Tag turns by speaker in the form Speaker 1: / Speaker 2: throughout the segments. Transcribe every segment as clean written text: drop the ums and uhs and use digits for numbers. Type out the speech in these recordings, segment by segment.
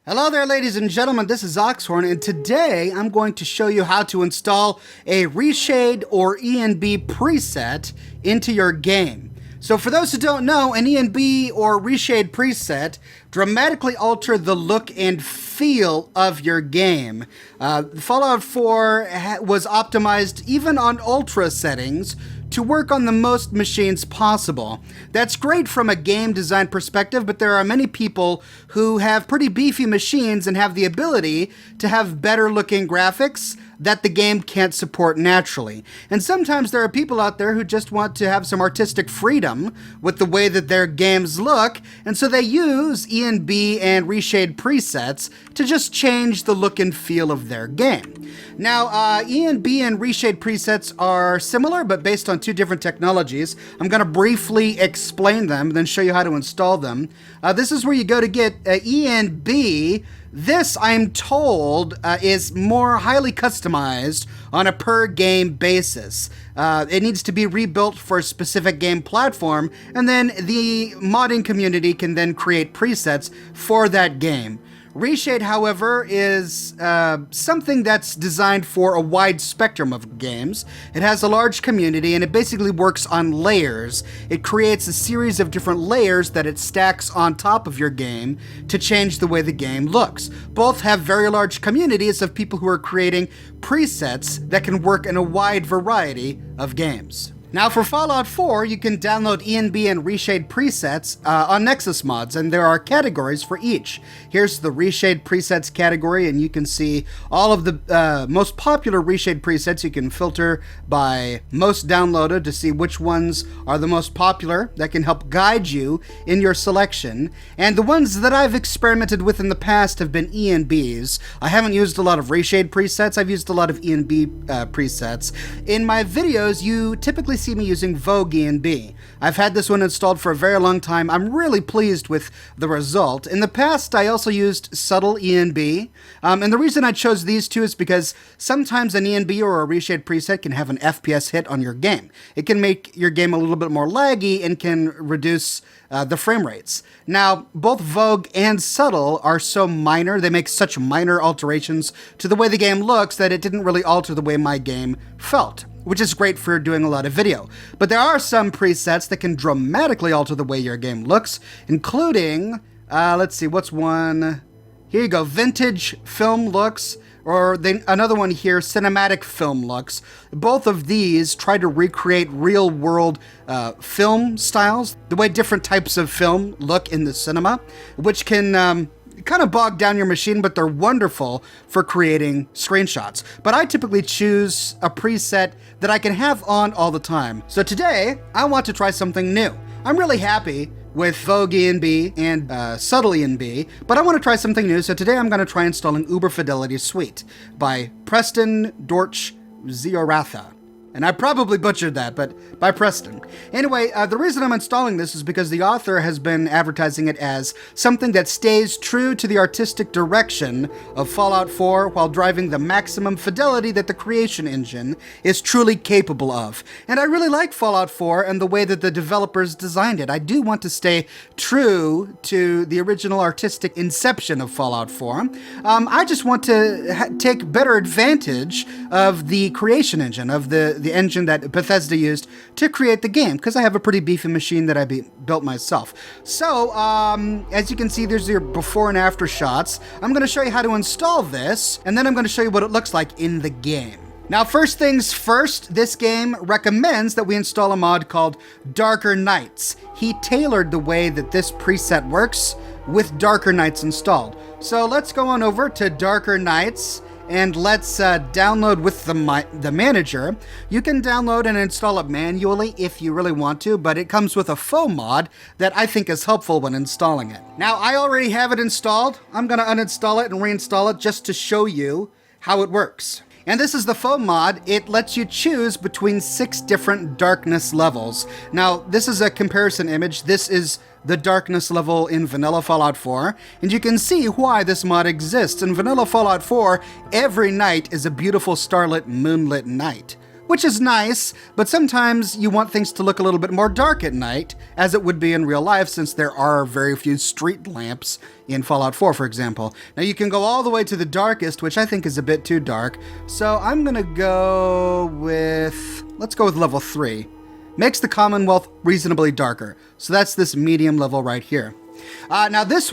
Speaker 1: Hello there, ladies and gentlemen, this is Oxhorn, and today I'm going to show you how to install a ReShade or ENB preset into your game. So for those who don't know, an ENB or ReShade preset dramatically alter the look and feel of your game. Fallout 4 was optimized even on ultra settings to work on the most machines possible. That's great from a game design perspective, but there are many people who have pretty beefy machines and have the ability to have better looking graphics that the game can't support naturally. And sometimes there are people out there who just want to have some artistic freedom with the way that their games look, and so they use ENB and ReShade presets to just change the look and feel of their game. Now, ENB and ReShade presets are similar, but based on two different technologies. I'm going to briefly explain them, then show you how to install them. This is where you go to get ENB. This, I'm told, is more highly customized on a per-game basis. It needs to be rebuilt for a specific game platform, and then the modding community can then create presets for that game. ReShade, however, is something that's designed for a wide spectrum of games. It has a large community, and it basically works on layers. It creates a series of different layers that it stacks on top of your game to change the way the game looks. Both have very large communities of people who are creating presets that can work in a wide variety of games. Now for Fallout 4, you can download ENB and ReShade presets on Nexus Mods, and there are categories for each. Here's the ReShade presets category, and you can see all of the most popular ReShade presets. You can filter by most downloaded to see which ones are the most popular. That can help guide you in your selection. And the ones that I've experimented with in the past have been ENBs. I haven't used a lot of ReShade presets. I've used a lot of ENB presets. In my videos, you typically see me using Vogue ENB. I've had this one installed for a very long time. I'm really pleased with the result. In the past, I also used Subtle ENB, and the reason I chose these two is because sometimes an ENB or a ReShade preset can have an FPS hit on your game. It can make your game a little bit more laggy and can reduce the frame rates. Now, both Vogue and Subtle are so minor, they make such minor alterations to the way the game looks that it didn't really alter the way my game felt, which is great for doing a lot of video. But there are some presets that can dramatically alter the way your game looks, including, let's see, what's one? Here you go, vintage film looks, or another one here, cinematic film looks. Both of these try to recreate real-world film styles, the way different types of film look in the cinema, which can kind of bog down your machine, but they're wonderful for creating screenshots. But I typically choose a preset that I can have on all the time. So today, I want to try something new. I'm really happy with Vogue ENB and Subtle ENB, but I want to try something new. So today I'm going to try installing Uber Fidelity Suite by Preston Dortch Zioratha. And I probably butchered that, but by Preston. Anyway, the reason I'm installing this is because the author has been advertising it as something that stays true to the artistic direction of Fallout 4 while driving the maximum fidelity that the creation engine is truly capable of. And I really like Fallout 4 and the way that the developers designed it. I do want to stay true to the original artistic inception of Fallout 4. I just want to take better advantage of the creation engine, of the engine that Bethesda used to create the game, because I have a pretty beefy machine that I built myself. So, as you can see, there's your before and after shots. I'm going to show you how to install this, and then I'm going to show you what it looks like in the game. Now, first things first, this game recommends that we install a mod called Darker Nights. He tailored the way that this preset works with Darker Nights installed. So let's go on over to Darker Nights, and let's download with the manager. You can download and install it manually if you really want to, but it comes with a faux mod that I think is helpful when installing it. Now, I already have it installed. I'm going to uninstall it and reinstall it just to show you how it works. And this is the faux mod. It lets you choose between 6 different darkness levels. Now, this is a comparison image. This is the darkness level in vanilla Fallout 4, and you can see why this mod exists. In vanilla Fallout 4, every night is a beautiful starlit, moonlit night. which is nice, but sometimes you want things to look a little bit more dark at night, as it would be in real life, since there are very few street lamps in Fallout 4, for example. Now you can go all the way to the darkest, which I think is a bit too dark, so I'm gonna go with, let's go with level 3. Makes the Commonwealth reasonably darker, so that's this medium level right here. Now this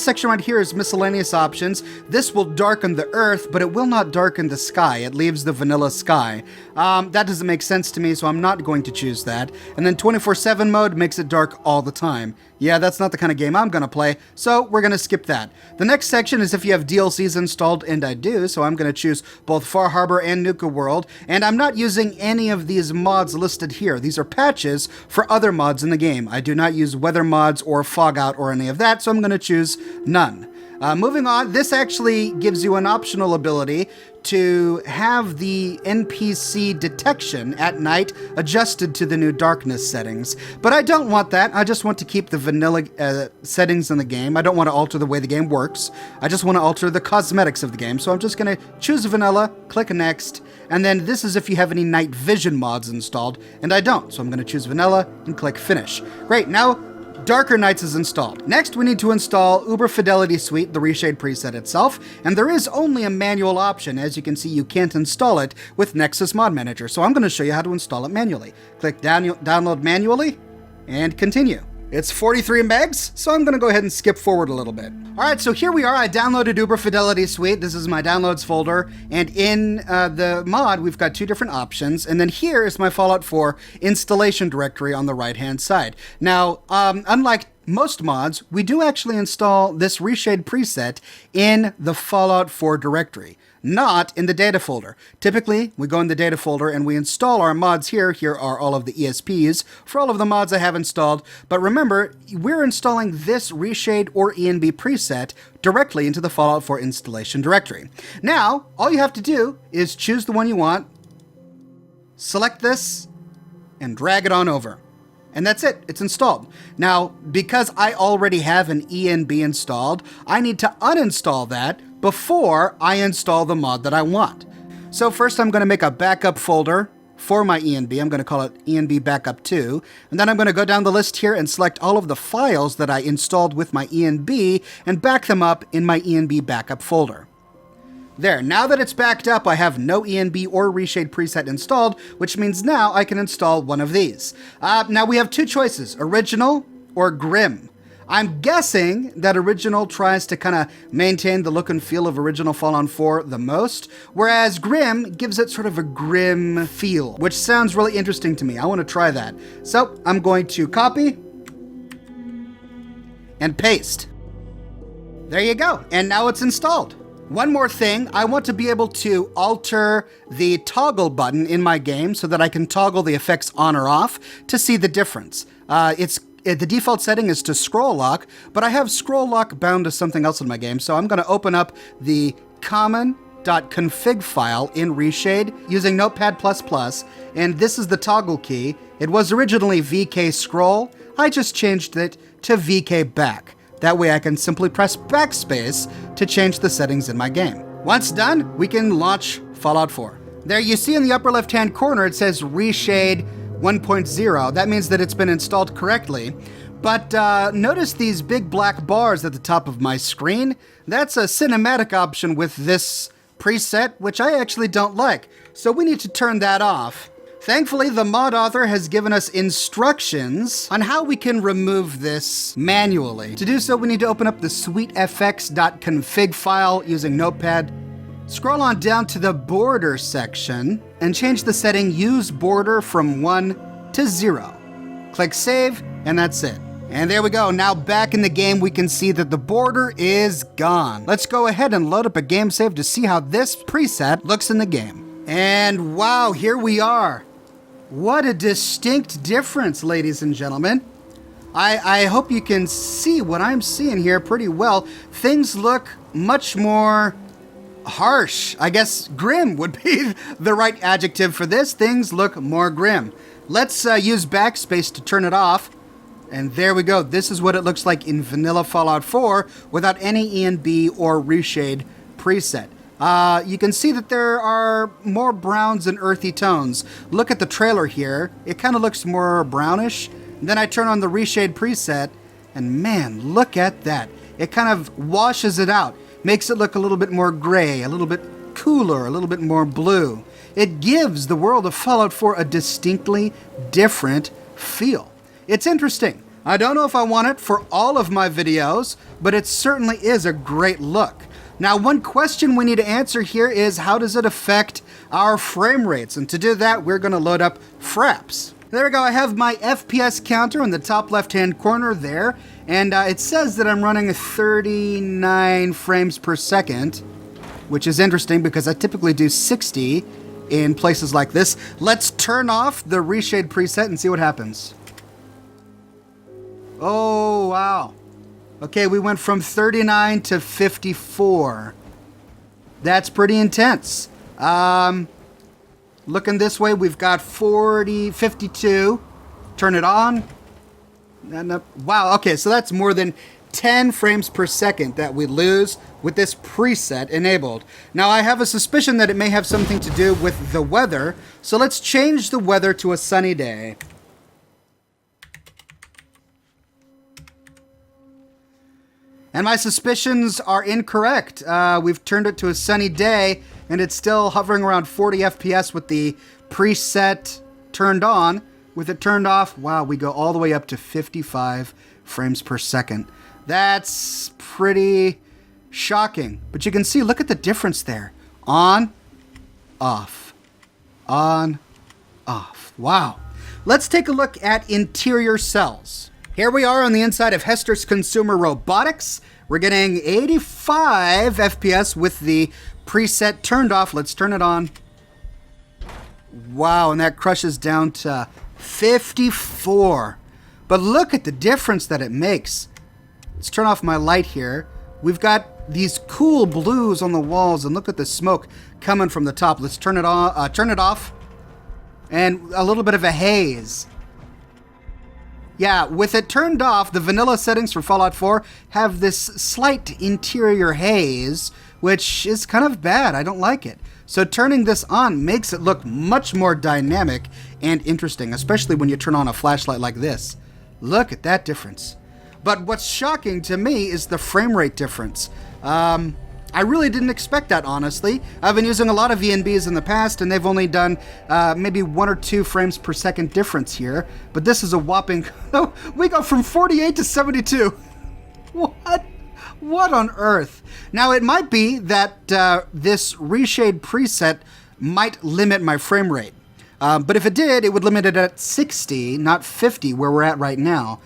Speaker 1: section right here is miscellaneous options. This will darken the earth, but it will not darken the sky. It leaves the vanilla sky. That doesn't make sense to me, so I'm not going to choose that. And then 24/7 mode makes it dark all the time. Yeah, that's not the kind of game I'm going to play, so we're going to skip that. The next section is if you have DLCs installed, and I do, so I'm going to choose both Far Harbor and Nuka World, and I'm not using any of these mods listed here. These are patches for other mods in the game. I do not use weather mods or fog out or any of that, so I'm going to choose none. Moving on, this actually gives you an optional ability to have the NPC detection at night adjusted to the new darkness settings. But I don't want that. I just want to keep the vanilla settings in the game. I don't want to alter the way the game works. I just want to alter the cosmetics of the game. So I'm just going to choose vanilla, click next, and then this is if you have any night vision mods installed, and I don't. So I'm going to choose vanilla and click finish. Great, now Darker Nights is installed. Next, we need to install Uber Fidelity Suite, the ReShade preset itself, and there is only a manual option. As you can see, you can't install it with Nexus Mod Manager, so I'm going to show you how to install it manually. Click download manually, and continue. It's 43 megs, so I'm going to go ahead and skip forward a little bit. All right, so here we are. I downloaded Uber Fidelity Suite. This is my downloads folder, and in the mod, we've got two different options, and then here is my Fallout 4 installation directory on the right-hand side. Now, unlike most mods, we do actually install this ReShade preset in the Fallout 4 directory, not in the data folder. Typically, we go in the data folder and we install our mods here. Here are all of the ESPs for all of the mods I have installed. But remember, we're installing this ReShade or ENB preset directly into the Fallout 4 installation directory. Now, all you have to do is choose the one you want, select this, and drag it on over. And that's it, it's installed. Now, because I already have an ENB installed, I need to uninstall that before I install the mod that I want. So first I'm going to make a backup folder for my ENB. I'm going to call it ENB Backup 2. And then I'm going to go down the list here and select all of the files that I installed with my ENB and back them up in my ENB Backup folder. There, now that it's backed up, I have no ENB or ReShade preset installed, which means now I can install one of these. Now we have two choices, Original or Grim. I'm guessing that Original tries to kind of maintain the look and feel of original Fallout 4 the most, whereas Grim gives it sort of a grim feel, which sounds really interesting to me. I want to try that. So I'm going to copy and paste. There you go, and now it's installed. One more thing, I want to be able to alter the toggle button in my game so that I can toggle the effects on or off to see the difference. The default setting is to scroll lock, but I have scroll lock bound to something else in my game, so I'm going to open up the common.config file in ReShade using Notepad++, and this is the toggle key. It was originally VK scroll. I just changed it to VK back. That way I can simply press backspace to change the settings in my game. Once done, we can launch Fallout 4. There you see in the upper left-hand corner, it says ReShade 1.0. That means that it's been installed correctly. But notice these big black bars at the top of my screen. That's a cinematic option with this preset, which I actually don't like. So we need to turn that off. Thankfully, the mod author has given us instructions on how we can remove this manually. To do so, we need to open up the sweetfx.config file using Notepad. Scroll on down to the border section and change the setting Use Border from 1 to 0. Click Save, and that's it. And there we go. Now back in the game, we can see that the border is gone. Let's go ahead and load up a game save to see how this preset looks in the game. And wow, here we are. What a distinct difference, ladies and gentlemen. I hope you can see what I'm seeing here pretty well. Things look much more harsh. I guess grim would be the right adjective for this. Things look more grim. Let's use backspace to turn it off. And there we go. This is what it looks like in vanilla Fallout 4 without any ENB or ReShade preset. You can see that there are more browns and earthy tones. Look at the trailer here. It kind of looks more brownish. Then I turn on the ReShade preset, and man, look at that. It kind of washes it out, makes it look a little bit more gray, a little bit cooler, a little bit more blue. It gives the world of Fallout 4 a distinctly different feel. It's interesting. I don't know if I want it for all of my videos, but it certainly is a great look. Now, one question we need to answer here is, how does it affect our frame rates? And to do that, we're going to load up Fraps. There we go. I have my FPS counter in the top left-hand corner there, and it says that I'm running 39 frames per second, which is interesting because I typically do 60 in places like this. Let's turn off the ReShade preset and see what happens. Oh, wow. Okay, we went from 39 to 54. That's pretty intense. Looking this way, we've got 52. Turn it on. Wow, okay, so that's more than 10 frames per second that we lose with this preset enabled. Now, I have a suspicion that it may have something to do with the weather, so let's change the weather to a sunny day. And my suspicions are incorrect. We've turned it to a sunny day, and it's still hovering around 40 FPS with the preset turned on. With it turned off, wow, we go all the way up to 55 frames per second. That's pretty shocking. But you can see, look at the difference there. On, off, on, off. Wow. Let's take a look at interior cells. Here we are on the inside of Hester's Consumer Robotics. We're getting 85 FPS with the preset turned off. Let's turn it on. Wow, and that crushes down to 54. But look at the difference that it makes. Let's turn off my light here. We've got these cool blues on the walls, and look at the smoke coming from the top. Let's turn it on, turn it off, and a little bit of a haze. Yeah, with it turned off, the vanilla settings for Fallout 4 have this slight interior haze, which is kind of bad. I don't like it. So turning this on makes it look much more dynamic and interesting, especially when you turn on a flashlight like this. Look at that difference. But what's shocking to me is the frame rate difference. I really didn't expect that, honestly. I've been using a lot of ENBs in the past, and they've only done maybe 1 or 2 frames per second difference here. But this is a whopping... we go from 48 to 72. What? What on earth? Now, it might be that this ReShade preset might limit my frame rate. But if it did, it would limit it at 60, not 50, where we're at right now.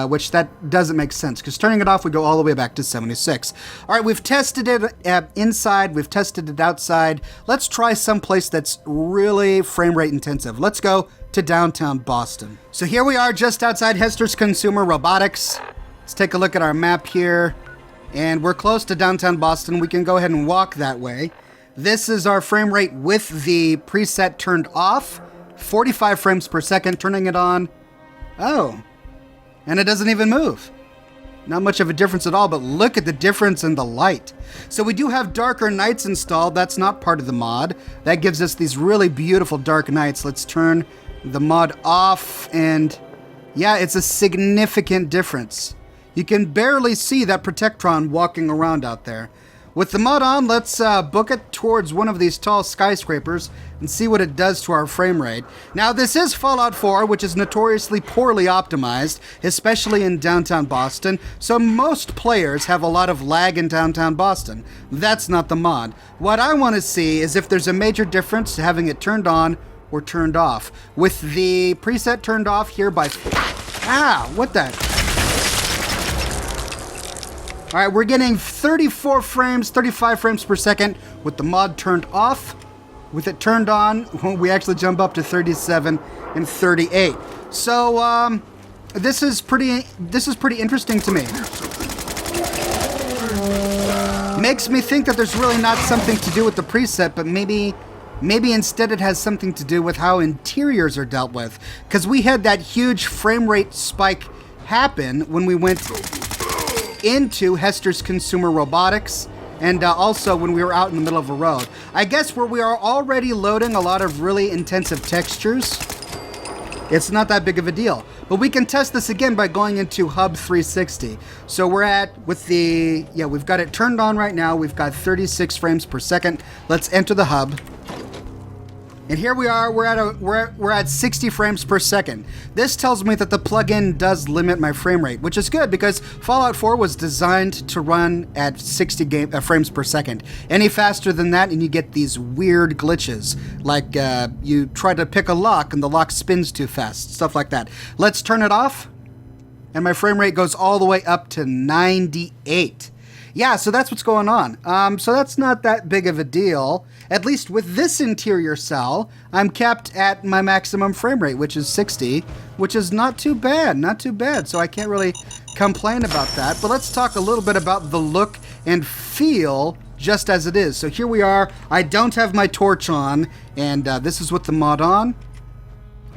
Speaker 1: Which that doesn't make sense, because turning it off, we go all the way back to 76. All right, we've tested it inside, we've tested it outside. Let's try someplace that's really frame rate intensive. Let's go to downtown Boston. So here we are just outside Hester's Consumer Robotics. Let's take a look at our map here. And we're close to downtown Boston. We can go ahead and walk that way. This is our frame rate with the preset turned off. 45 frames per second, turning it on. Oh. And it doesn't even move. Not much of a difference at all, but look at the difference in the light. So we do have darker nights installed. That's not part of the mod. That gives us these really beautiful dark nights. Let's turn the mod off, and yeah, it's a significant difference. You can barely see that Protectron walking around out there. With the mod on, let's book it towards one of these tall skyscrapers and see what it does to our frame rate. Now, this is Fallout 4, which is notoriously poorly optimized, especially in downtown Boston, so most players have a lot of lag in downtown Boston. That's not the mod. What I want to see is if there's a major difference to having it turned on or turned off. With the preset turned off here by... Ah, what the... All right, we're getting 34 frames, 35 frames per second with the mod turned off. With it turned on, we actually jump up to 37 and 38. So this is pretty interesting to me. Makes me think that there's really not something to do with the preset, but maybe instead it has something to do with how interiors are dealt with. Because we had that huge frame rate spike happen when we went into Hester's Consumer Robotics, and also when we were out in the middle of a road. I guess where we are already loading a lot of really intensive textures, it's not that big of a deal. But we can test this again by going into Hub 360. So we're we've got it turned on right now. We've got 36 frames per second. Let's enter the hub. And here we are, we're at 60 frames per second. This tells me that the plugin does limit my frame rate, which is good because Fallout 4 was designed to run at 60 frames per second. Any faster than that and you get these weird glitches, like you try to pick a lock and the lock spins too fast, stuff like that. Let's turn it off, and my frame rate goes all the way up to 98. Yeah, so that's what's going on. So that's not that big of a deal. At least with this interior cell, I'm capped at my maximum frame rate, which is 60, which is not too bad, not too bad. So I can't really complain about that. But let's talk a little bit about the look and feel just as it is. So here we are. I don't have my torch on, and this is with the mod on,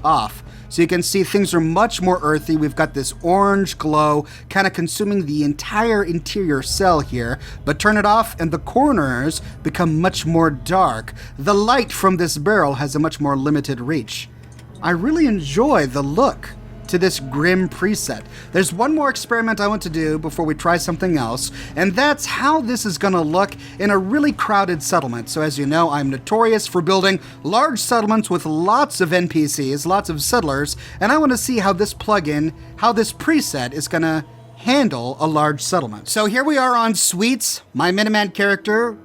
Speaker 1: off. So you can see things are much more earthy. We've got this orange glow kind of consuming the entire interior cell here. But turn it off and the corners become much more dark. The light from this barrel has a much more limited reach. I really enjoy the look to this grim preset. There's one more experiment I want to do before we try something else, and that's how this is going to look in a really crowded settlement. So as you know, I'm notorious for building large settlements with lots of NPCs, lots of settlers, and I want to see how this plugin, how this preset is going to handle a large settlement. So here we are on Sweets, my Miniman character,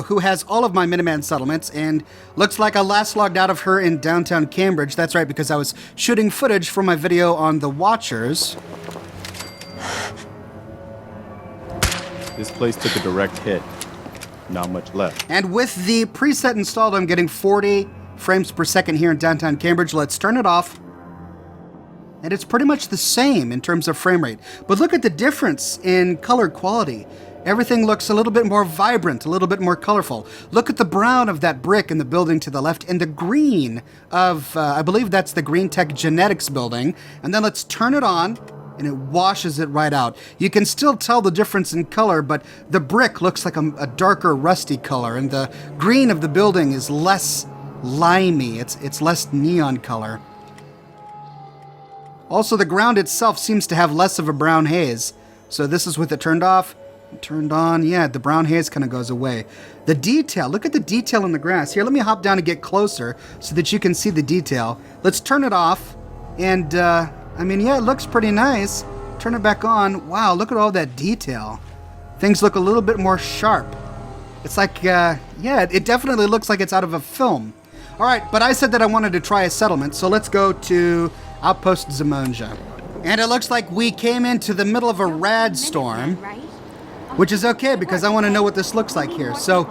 Speaker 1: who has all of my Miniman settlements, and looks like I last logged out of her in downtown Cambridge. That's right, because I was shooting footage for my video on the Watchers.
Speaker 2: This place took a direct hit. Not much left.
Speaker 1: And with the preset installed, I'm getting 40 frames per second here in downtown Cambridge. Let's turn it off. And it's pretty much the same in terms of frame rate. But look at the difference in color quality. Everything looks a little bit more vibrant, a little bit more colorful. Look at the brown of that brick in the building to the left and the green of, I believe that's the Green Tech Genetics building. And then let's turn it on and it washes it right out. You can still tell the difference in color, but the brick looks like a darker rusty color, and the green of the building is less limey. It's less neon color. Also, the ground itself seems to have less of a brown haze. So this is with it turned off. Turned on, yeah, the brown haze kind of goes away. The detail, look at the detail in the grass. Here, let me hop down and get closer so that you can see the detail. Let's turn it off, and I mean, yeah, it looks pretty nice. Turn it back on. Wow, look at all that detail. Things look a little bit more sharp. It's like, yeah, it definitely looks like it's out of a film. All right, but I said that I wanted to try a settlement, so let's go to Outpost Zimonja. And it looks like we came into the middle of a rad storm. Which is okay because I want to know what this looks like here. So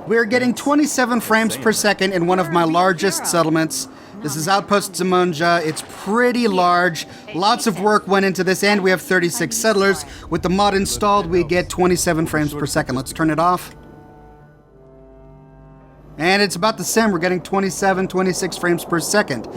Speaker 1: we're getting 27 frames per second in one of my largest settlements. This is Outpost Zimonja. It's pretty large. Lots of work went into this, and we have 36 settlers. With the mod installed, we get 27 frames per second. Let's turn it off. And it's about the same. We're getting 27, 26 frames per second.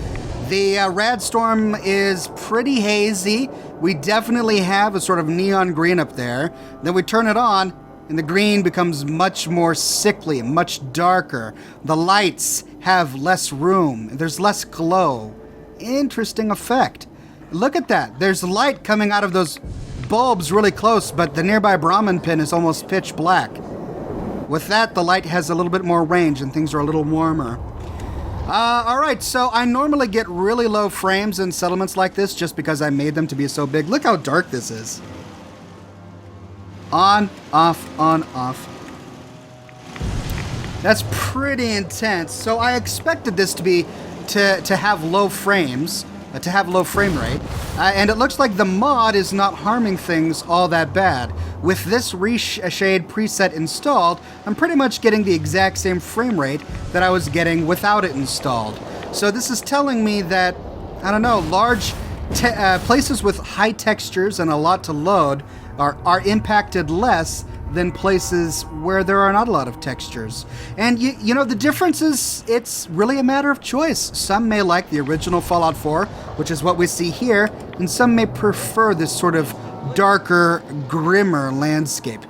Speaker 1: The rad storm is pretty hazy. We definitely have a sort of neon green up there. Then we turn it on, and the green becomes much more sickly, much darker. The lights have less room. There's less glow. Interesting effect. Look at that. There's light coming out of those bulbs really close, but the nearby Brahmin pin is almost pitch black. With that, the light has a little bit more range, and things are a little warmer. Alright, so I normally get really low frames in settlements like this just because I made them to be so big. Look how dark this is. On, off, on, off. That's pretty intense. So I expected this to be to have low frames, to have low frame rate. And it looks like the mod is not harming things all that bad. With this ReShade preset installed, I'm pretty much getting the exact same frame rate that I was getting without it installed. So this is telling me that, I don't know, large places with high textures and a lot to load are impacted less than places where there are not a lot of textures. And you know, the difference is, it's really a matter of choice. Some may like the original Fallout 4, which is what we see here, and some may prefer this sort of darker, grimmer landscape.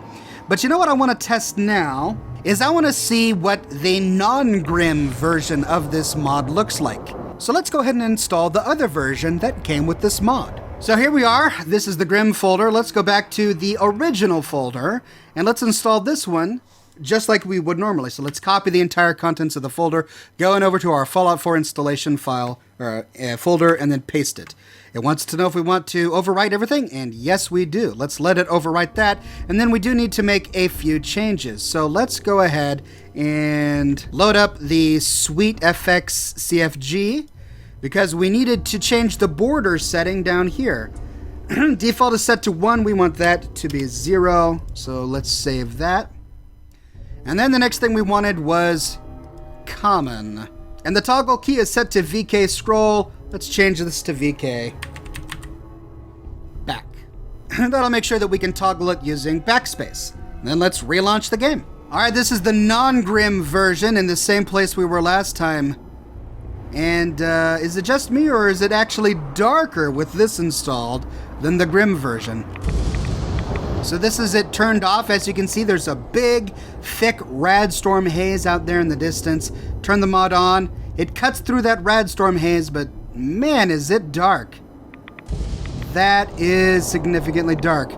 Speaker 1: But you know what I want to test now is I want to see what the non-Grim version of this mod looks like. So let's go ahead and install the other version that came with this mod. So here we are. This is the Grim folder. Let's go back to the original folder and let's install this one just like we would normally. So let's copy the entire contents of the folder, going over to our Fallout 4 installation file or folder, and then paste it. It wants to know if we want to overwrite everything, and yes, we do. Let's let it overwrite that, and then we do need to make a few changes. So let's go ahead and load up the Sweet FX CFG because we needed to change the border setting down here. Default is set to 1. We want that to be 0. So let's save that. And then the next thing we wanted was common. And the toggle key is set to VK scroll. Let's change this to VK back. That'll make sure that we can toggle it using backspace. And then let's relaunch the game. All right, this is the non-Grim version in the same place we were last time. And is it just me, or is it actually darker with this installed than the Grim version? So this is it turned off. As you can see, there's a big, thick radstorm haze out there in the distance. Turn the mod on. It cuts through that radstorm haze, but man, is it dark. That is significantly dark.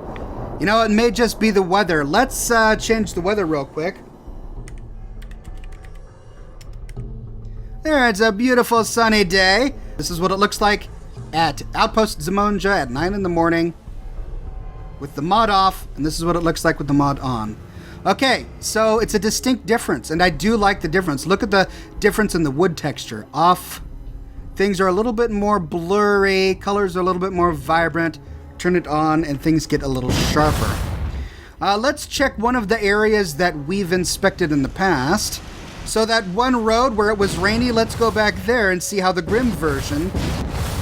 Speaker 1: You know, it may just be the weather. Let's change the weather real quick. There, it's a beautiful sunny day. This is what it looks like at Outpost Zimonja at 9 in the morning with the mod off, and this is what it looks like with the mod on. Okay, so it's a distinct difference, and I do like the difference. Look at the difference in the wood texture. Off, things are a little bit more blurry, colors are a little bit more vibrant. Turn it on, and things get a little sharper. Let's check one of the areas that we've inspected in the past. So that one road where it was rainy, let's go back there and see how the Grim version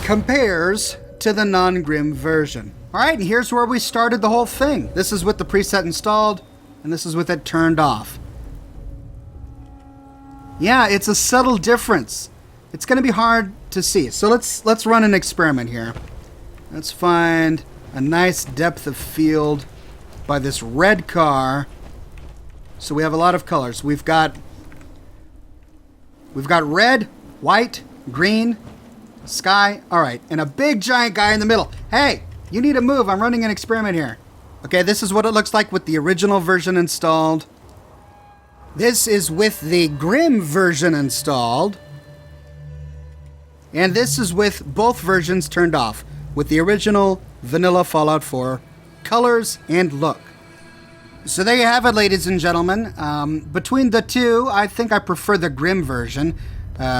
Speaker 1: compares to the non-Grim version. All right, and here's where we started the whole thing. This is with the preset installed, and this is with it turned off. Yeah, it's a subtle difference. It's going to be hard to see. So let's run an experiment here. Let's find a nice depth of field by this red car. So we have a lot of colors. We've got red, white, green, sky. All right, and a big giant guy in the middle. Hey! You need to move. I'm running an experiment here. Okay, this is what it looks like with the original version installed. This is with the Grim version installed. And this is with both versions turned off, with the original vanilla Fallout 4 colors and look. So there you have it, ladies and gentlemen. Between the two, I think I prefer the Grim version.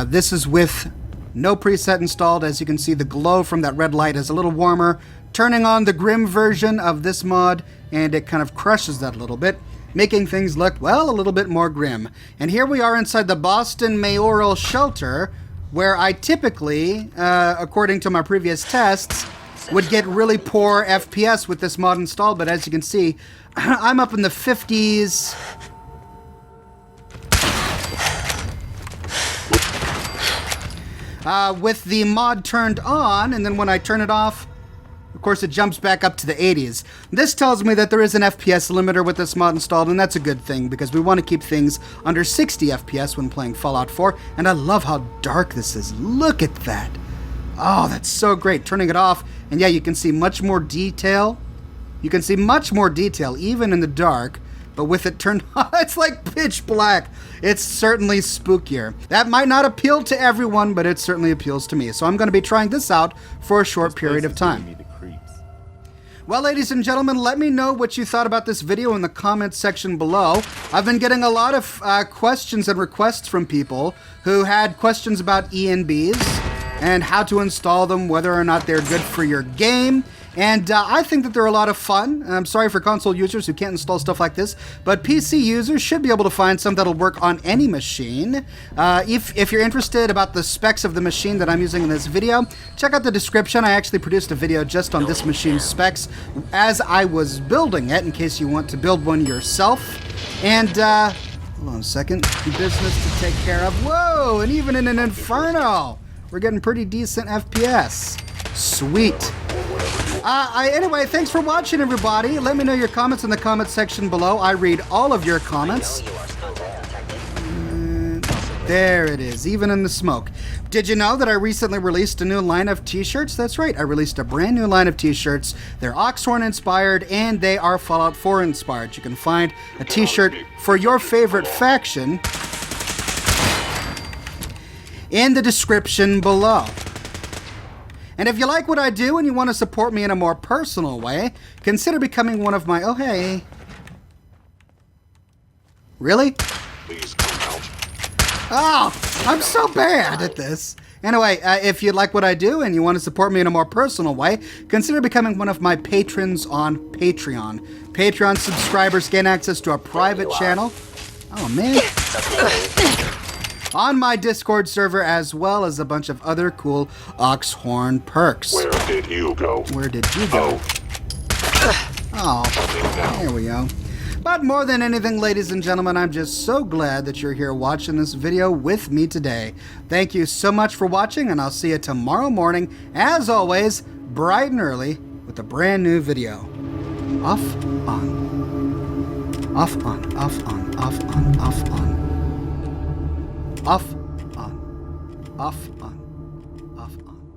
Speaker 1: This is with no preset installed. As you can see, the glow from that red light is a little warmer. Turning on the Grim version of this mod, and it kind of crushes that a little bit, making things look, well, a little bit more grim. And here we are inside the Boston Mayoral Shelter, where I typically, according to my previous tests, would get really poor FPS with this mod installed, but as you can see, I'm up in the 50s. With the mod turned on, and then when I turn it off, of course, it jumps back up to the 80s. This tells me that there is an FPS limiter with this mod installed, and that's a good thing because we want to keep things under 60 FPS when playing Fallout 4, and I love how dark this is. Look at that. Oh, that's so great. Turning it off, and yeah, you can see much more detail. You can see much more detail, even in the dark, but with it turned on, it's like pitch black. It's certainly spookier. That might not appeal to everyone, but it certainly appeals to me. So I'm going to be trying this out for a short period of time. Well, ladies and gentlemen, let me know what you thought about this video in the comments section below. I've been getting a lot of questions and requests from people who had questions about ENBs and how to install them, whether or not they're good for your game. And I think that they're a lot of fun. I'm sorry for console users who can't install stuff like this, but PC users should be able to find some that'll work on any machine. If you're interested about the specs of the machine that I'm using in this video, check out the description. I actually produced a video just on this machine's specs as I was building it, in case you want to build one yourself. And, hold on a second, business to take care of. Whoa, and even in an inferno, we're getting pretty decent FPS. Sweet. Anyway, thanks for watching, everybody. Let me know your comments in the comment section below. I read all of your comments. There it is, even in the smoke. Did you know that I recently released a new line of t-shirts? That's right, I released a brand new line of t-shirts. They're Oxhorn inspired and they are Fallout 4 inspired. You can find a t-shirt for your favorite faction in the description below. And if you like what I do and you want to support me in a more personal way, consider becoming one of my... Oh, hey. Really?
Speaker 3: Please come out.
Speaker 1: Oh, I'm so bad at this. Anyway, if you like what I do and you want to support me in a more personal way, consider becoming one of my patrons on Patreon. Patreon subscribers gain access to a private channel. Oh, man. On my Discord server, as well as a bunch of other cool Oxhorn perks.
Speaker 3: Where did you go?
Speaker 1: Where did you go? Oh, there we go. But more than anything, ladies and gentlemen, I'm just so glad that you're here watching this video with me today. Thank you so much for watching, and I'll see you tomorrow morning, as always, bright and early, with a brand new video. Off, on. Off, on, off, on, off, on, off, on. Off, on, off, on, off, on.